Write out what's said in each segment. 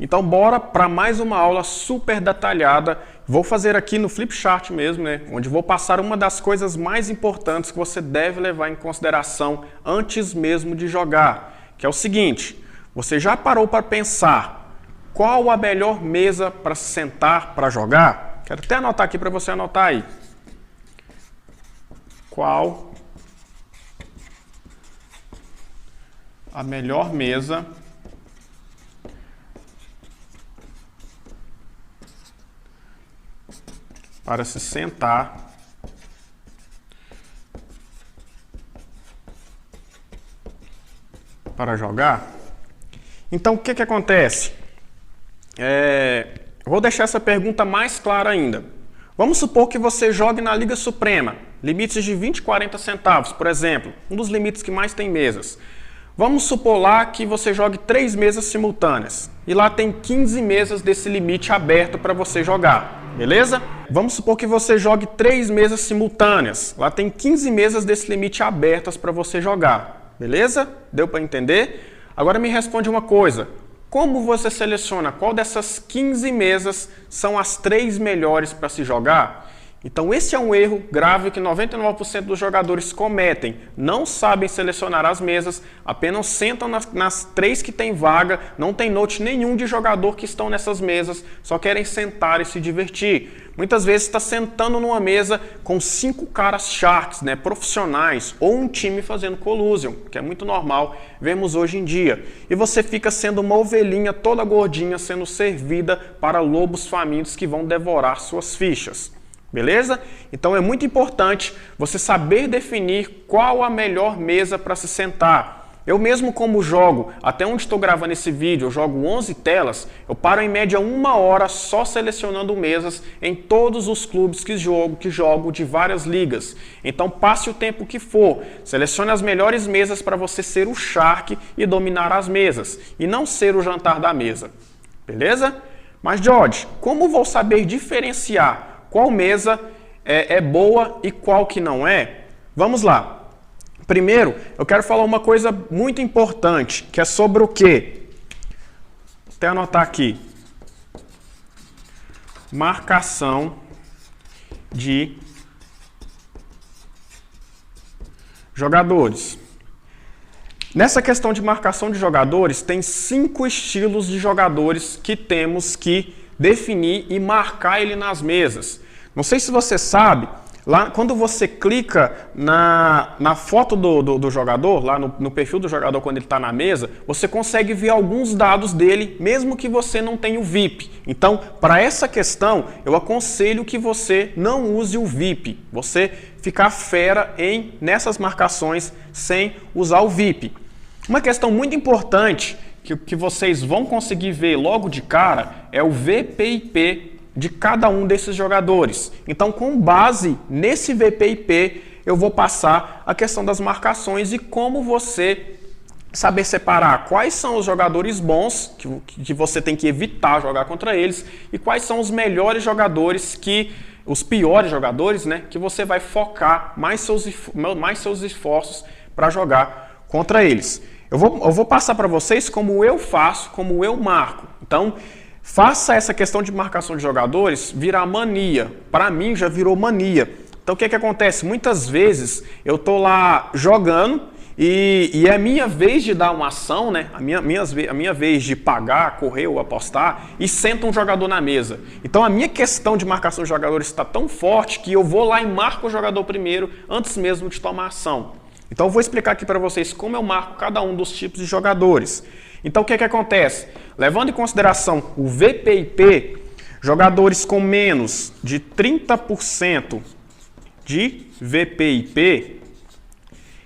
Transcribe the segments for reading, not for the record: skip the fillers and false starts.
Então bora para mais uma aula super detalhada. Vou fazer aqui no Flipchart mesmo, né? Onde vou passar uma das coisas mais importantes que você deve levar em consideração antes mesmo de jogar, que é o seguinte: você já parou para pensar qual a melhor mesa para se sentar para jogar? Quero até anotar aqui para você anotar aí. Qual a melhor mesa para se sentar para jogar? Então, o que acontece? Vou deixar essa pergunta mais clara ainda. Vamos supor que você jogue na Liga Suprema, limites de 20 e 40 centavos, por exemplo, um dos limites que mais tem mesas. Vamos supor lá que você jogue 3 mesas simultâneas e lá tem 15 mesas desse limite aberto para você jogar, beleza? Vamos supor que você jogue 3 mesas simultâneas, lá tem 15 mesas desse limite abertas para você jogar, beleza? Deu para entender? Agora me responde uma coisa: como você seleciona qual dessas 15 mesas são as 3 melhores para se jogar? Então esse é um erro grave que 99% dos jogadores cometem. Não sabem selecionar as mesas, apenas sentam nas 3 que tem vaga, não tem note nenhum de jogador que estão nessas mesas, só querem sentar e se divertir. Muitas vezes está sentando numa mesa com 5 caras sharks, né, profissionais, ou um time fazendo collusion, que é muito normal, vemos hoje em dia. E você fica sendo uma ovelhinha toda gordinha, sendo servida para lobos famintos que vão devorar suas fichas. Beleza? Então é muito importante você saber definir qual a melhor mesa para se sentar. Eu mesmo, como jogo, até onde estou gravando esse vídeo, eu jogo 11 telas, eu paro em média 1 hora só selecionando mesas em todos os clubes que jogo de várias ligas. Então passe o tempo que for, selecione as melhores mesas para você ser o Shark e dominar as mesas, e não ser o jantar da mesa. Beleza? Mas George, como vou saber diferenciar qual mesa é boa e qual que não é? Vamos lá. Primeiro, eu quero falar uma coisa muito importante, que é sobre o quê? Vou até anotar aqui. Marcação de jogadores. Nessa questão de marcação de jogadores, tem 5 estilos de jogadores que temos que definir e marcar ele nas mesas. Não sei se você sabe, lá quando você clica na foto do jogador, lá no perfil do jogador quando ele está na mesa, você consegue ver alguns dados dele, mesmo que você não tenha o VIP. Então, para essa questão, eu aconselho que você não use o VIP. Você ficar fera nessas marcações sem usar o VIP. Uma questão muito importante que vocês vão conseguir ver logo de cara é o VPIP de cada um desses jogadores. Então, com base nesse VPIP, eu vou passar a questão das marcações e como você saber separar quais são os jogadores bons, que você tem que evitar jogar contra eles, e quais são os melhores jogadores, os piores jogadores, né, que você vai focar mais seus esforços para jogar contra eles. Eu vou passar para vocês como eu faço, como eu marco. Então, faça essa questão de marcação de jogadores virar mania. Para mim, já virou mania. Então, o que acontece? Muitas vezes, eu estou lá jogando e é a minha vez de dar uma ação, né? A minha vez de pagar, correr ou apostar, e senta um jogador na mesa. Então, a minha questão de marcação de jogadores está tão forte que eu vou lá e marco o jogador primeiro, antes mesmo de tomar ação. Então eu vou explicar aqui para vocês como eu marco cada um dos tipos de jogadores. Então o que acontece? Levando em consideração o VPIP, jogadores com menos de 30% de VPIP,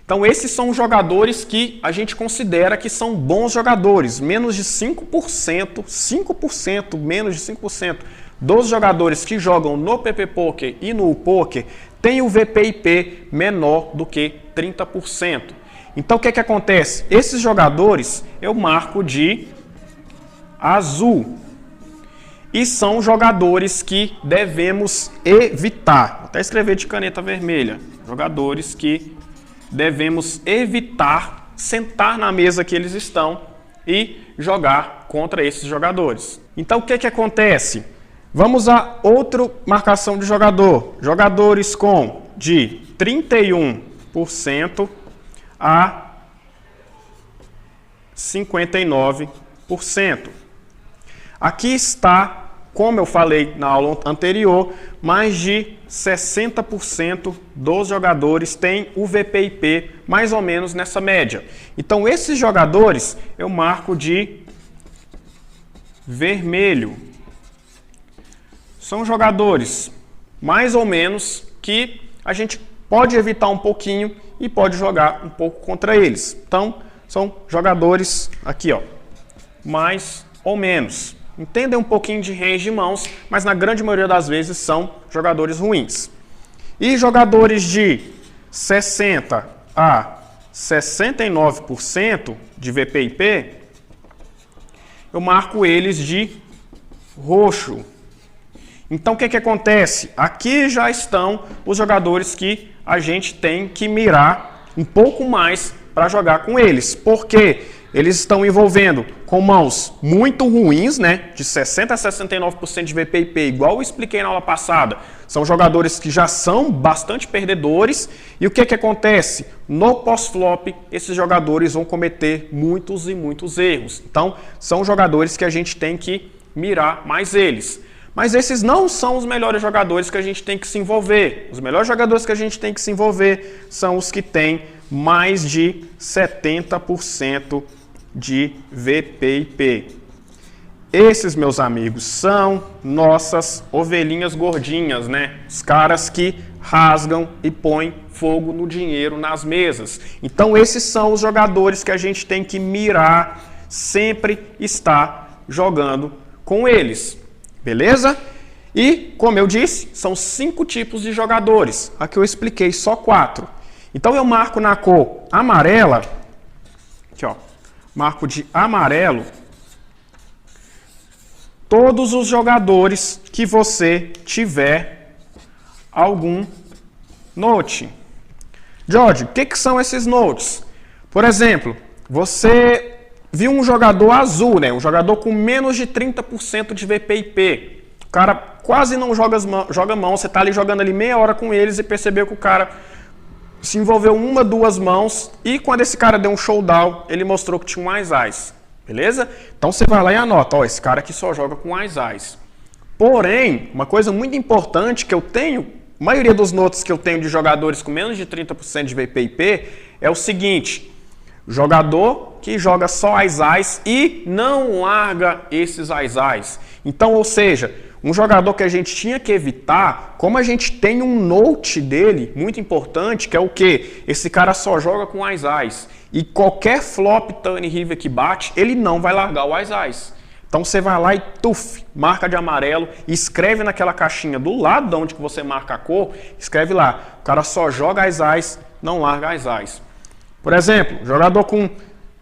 então esses são os jogadores que a gente considera que são bons jogadores. Menos de 5%, menos de 5% dos jogadores que jogam no PP Poker e no Poker tem o VPIP menor do que 30%. Então o que acontece? Esses jogadores eu marco de azul. E são jogadores que devemos evitar. Vou até escrever de caneta vermelha. Jogadores que devemos evitar sentar na mesa que eles estão e jogar contra esses jogadores. Então o que acontece? Vamos a outra marcação de jogador. Jogadores com de 31% a 59%. Aqui está, como eu falei na aula anterior, mais de 60% dos jogadores têm o VPIP mais ou menos nessa média. Então esses jogadores eu marco de vermelho. São jogadores mais ou menos que a gente pode evitar um pouquinho e pode jogar um pouco contra eles. Então são jogadores aqui, ó, mais ou menos. Entendem um pouquinho de range de mãos, mas na grande maioria das vezes são jogadores ruins. E jogadores de 60% a 69% de VPIP, eu marco eles de roxo. Então o que acontece? Aqui já estão os jogadores que a gente tem que mirar um pouco mais para jogar com eles. Porque eles estão envolvendo com mãos muito ruins, né? De 60% a 69% de VPIP, igual eu expliquei na aula passada. São jogadores que já são bastante perdedores. E o que acontece? No pós-flop, esses jogadores vão cometer muitos e muitos erros. Então, são jogadores que a gente tem que mirar mais eles. Mas esses não são os melhores jogadores que a gente tem que se envolver. Os melhores jogadores que a gente tem que se envolver são os que têm mais de 70% de VPIP. Esses, meus amigos, são nossas ovelhinhas gordinhas, né? Os caras que rasgam e põem fogo no dinheiro nas mesas. Então esses são os jogadores que a gente tem que mirar, sempre estar jogando com eles. Beleza? E, como eu disse, são 5 tipos de jogadores. Aqui eu expliquei só 4. Então eu marco na cor amarela, aqui ó, marco de amarelo, todos os jogadores que você tiver algum note. George, o que são esses notes? Por exemplo, você viu um jogador azul, né? Um jogador com menos de 30% de VPIP. O cara quase não joga mão, você está ali jogando ali meia hora com eles e percebeu que o cara se envolveu uma, duas mãos e quando esse cara deu um showdown, ele mostrou que tinha um Ás. Beleza? Então você vai lá e anota, ó, esse cara aqui só joga com Ás. Porém, uma coisa muito importante que eu tenho, a maioria dos notes que eu tenho de jogadores com menos de 30% de VPIP é o seguinte: jogador que joga só Ás e não larga esses Ás. Então, ou seja, um jogador que a gente tinha que evitar, como a gente tem um note dele muito importante, que é o quê? Esse cara só joga com Ás. E qualquer flop turn river que bate, ele não vai largar o Ás. Então você vai lá e marca de amarelo e escreve naquela caixinha do lado de onde que você marca a cor, escreve lá, o cara só joga Ás, não larga Ás. Por exemplo, jogador com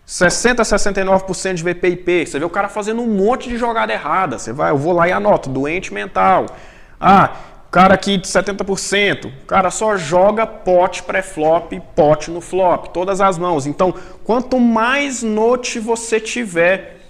60% a 69% de VPIP, você vê o cara fazendo um monte de jogada errada, eu vou lá e anoto, doente mental. O cara aqui de 70%, o cara só joga pote pré-flop, pote no flop, todas as mãos. Então, quanto mais note você tiver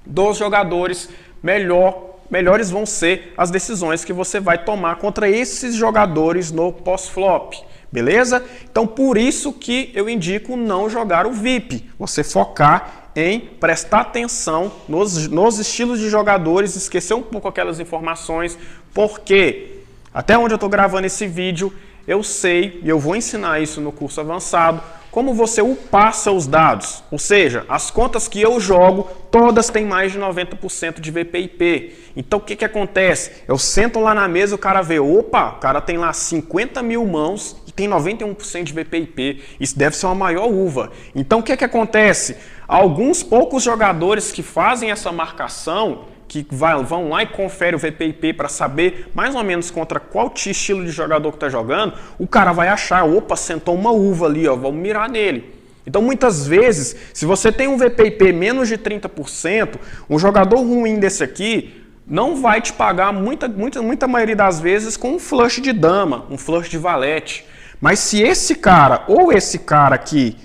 dos jogadores, melhores vão ser as decisões que você vai tomar contra esses jogadores no pós-flop. Beleza? Então, por isso que eu indico não jogar o VIP. Você focar em prestar atenção nos estilos de jogadores, esquecer um pouco aquelas informações, porque até onde eu estou gravando esse vídeo, eu sei, e eu vou ensinar isso no curso avançado, como você upar seus dados. Ou seja, as contas que eu jogo, todas têm mais de 90% de VPIP. Então o que acontece? Eu sento lá na mesa, o cara vê, opa, o cara tem lá 50 mil mãos e tem 91% de VPIP. Isso deve ser uma maior uva. Então o que acontece? Alguns poucos jogadores que fazem essa marcação, que vão lá e conferem o VPIP para saber mais ou menos contra qual estilo de jogador que está jogando, o cara vai achar, opa, sentou uma uva ali, ó, vamos mirar nele. Então muitas vezes, se você tem um VPIP menos de 30%, um jogador ruim desse aqui não vai te pagar muita maioria das vezes com um flush de dama, um flush de valete. Mas se esse cara ou esse cara aqui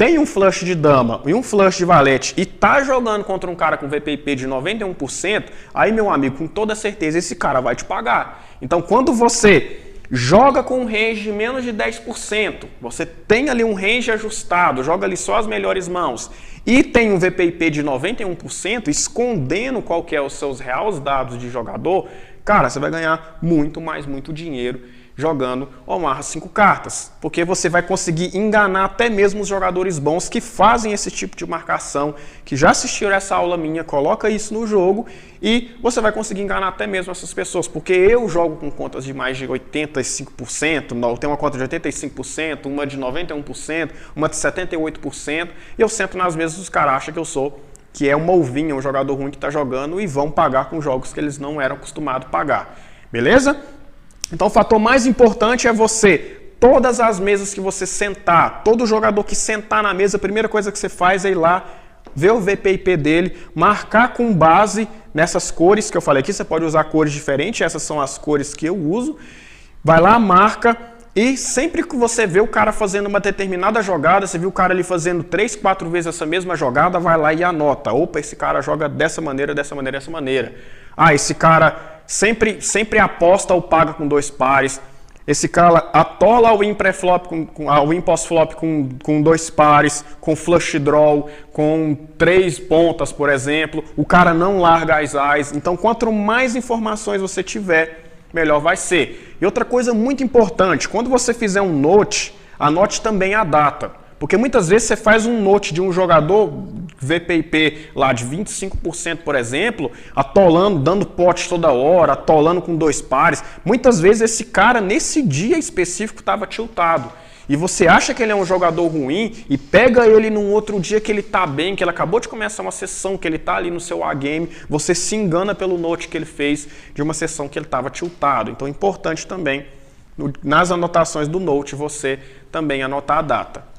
tem um flush de dama e um flush de valete e tá jogando contra um cara com VPIP de 91%, aí, meu amigo, com toda certeza esse cara vai te pagar. Então, quando você joga com um range de menos de 10%, você tem ali um range ajustado, joga ali só as melhores mãos e tem um VPIP de 91%, escondendo qual que é os seus reais dados de jogador, cara, você vai ganhar muito dinheiro jogando Omaha 5 cartas, porque você vai conseguir enganar até mesmo os jogadores bons que fazem esse tipo de marcação, que já assistiram essa aula minha, coloca isso no jogo e você vai conseguir enganar até mesmo essas pessoas, porque eu jogo com contas de mais de 85%, tem uma conta de 85%, uma de 91%, uma de 78%, e eu sento nas mesas dos caras acham que é uma ovinha, um jogador ruim que está jogando e vão pagar com jogos que eles não eram acostumados a pagar, beleza? Então o fator mais importante é você, todas as mesas que você sentar, todo jogador que sentar na mesa, a primeira coisa que você faz é ir lá, ver o VPIP dele, marcar com base nessas cores que eu falei aqui, você pode usar cores diferentes, essas são as cores que eu uso, vai lá, marca e sempre que você vê o cara fazendo uma determinada jogada, você viu o cara ali fazendo 3, 4 vezes essa mesma jogada, vai lá e anota, opa, esse cara joga dessa maneira, dessa maneira, dessa maneira. Ah, esse cara sempre aposta ou paga com 2 pares. Esse cara atola o win pré-flop, o win pós-flop com 2 pares, com flush draw, com 3 pontas, por exemplo. O cara não larga as eyes. Então, quanto mais informações você tiver, melhor vai ser. E outra coisa muito importante, quando você fizer um note, anote também a data. Porque muitas vezes você faz um note de um jogador VPIP lá de 25%, por exemplo, atolando, dando pote toda hora, atolando com 2 pares. Muitas vezes esse cara, nesse dia específico, estava tiltado. E você acha que ele é um jogador ruim e pega ele num outro dia que ele está bem, que ele acabou de começar uma sessão, que ele está ali no seu A-game, você se engana pelo note que ele fez de uma sessão que ele estava tiltado. Então é importante também, nas anotações do note, você também anotar a data.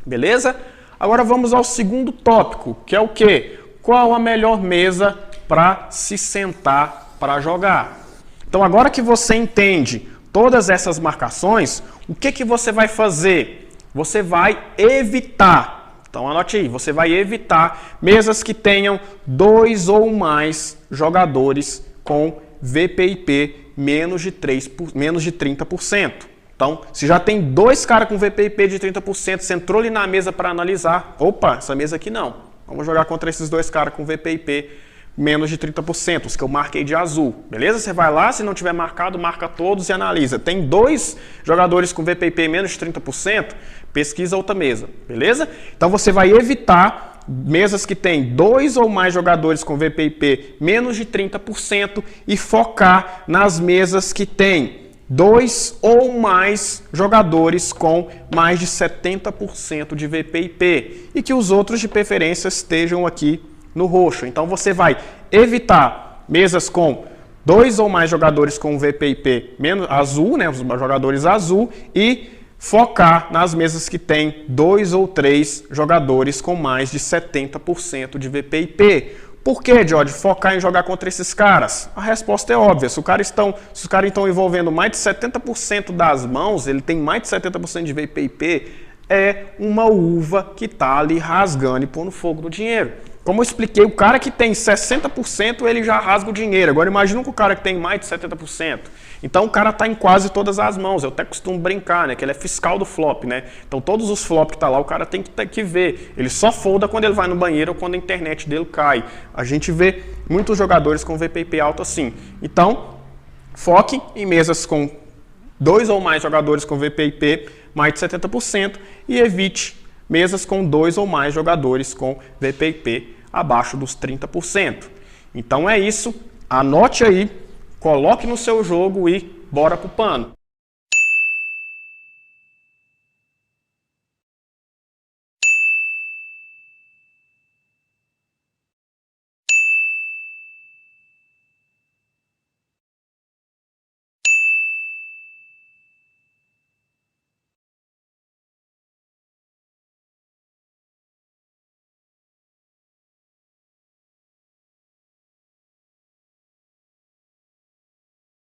Beleza? Agora vamos ao segundo tópico, que é o quê? Qual a melhor mesa para se sentar para jogar? Então agora que você entende todas essas marcações, o que você vai fazer? Você vai evitar, então anote aí, você vai evitar mesas que tenham 2 ou mais jogadores com VPIP menos de 30%. Então, se já tem 2 caras com VPIP de 30%, você entrou ali na mesa para analisar, opa, essa mesa aqui não. Vamos jogar contra esses 2 caras com VPIP menos de 30%, os que eu marquei de azul. Beleza? Você vai lá, se não tiver marcado, marca todos e analisa. Tem 2 jogadores com VPIP menos de 30%, pesquisa outra mesa. Beleza? Então, você vai evitar mesas que tem 2 ou mais jogadores com VPIP menos de 30% e focar nas mesas que tem 2 ou mais jogadores com mais de 70% de VPIP e que os outros de preferência estejam aqui no roxo. Então você vai evitar mesas com 2 ou mais jogadores com VPIP menos azul, né, os jogadores azul, e focar nas mesas que tem 2 ou 3 jogadores com mais de 70% de VPIP. Por que, George, focar em jogar contra esses caras? A resposta é óbvia. Se os caras estão envolvendo mais de 70% das mãos, ele tem mais de 70% de VPIP, é uma uva que está ali rasgando e pondo fogo no dinheiro. Como eu expliquei, o cara que tem 60%, ele já rasga o dinheiro. Agora imagina que o cara que tem mais de 70%. Então o cara está em quase todas as mãos. Eu até costumo brincar, né? Que ele é fiscal do flop, né? Então todos os flops que tá lá, o cara tem que ver. Ele só folda quando ele vai no banheiro ou quando a internet dele cai. A gente vê muitos jogadores com VPIP alto assim. Então, foque em mesas com 2 ou mais jogadores com VPIP mais de 70% e evite mesas com 2 ou mais jogadores com VPIP abaixo dos 30%. Então é isso, anote aí, coloque no seu jogo e bora pro pano.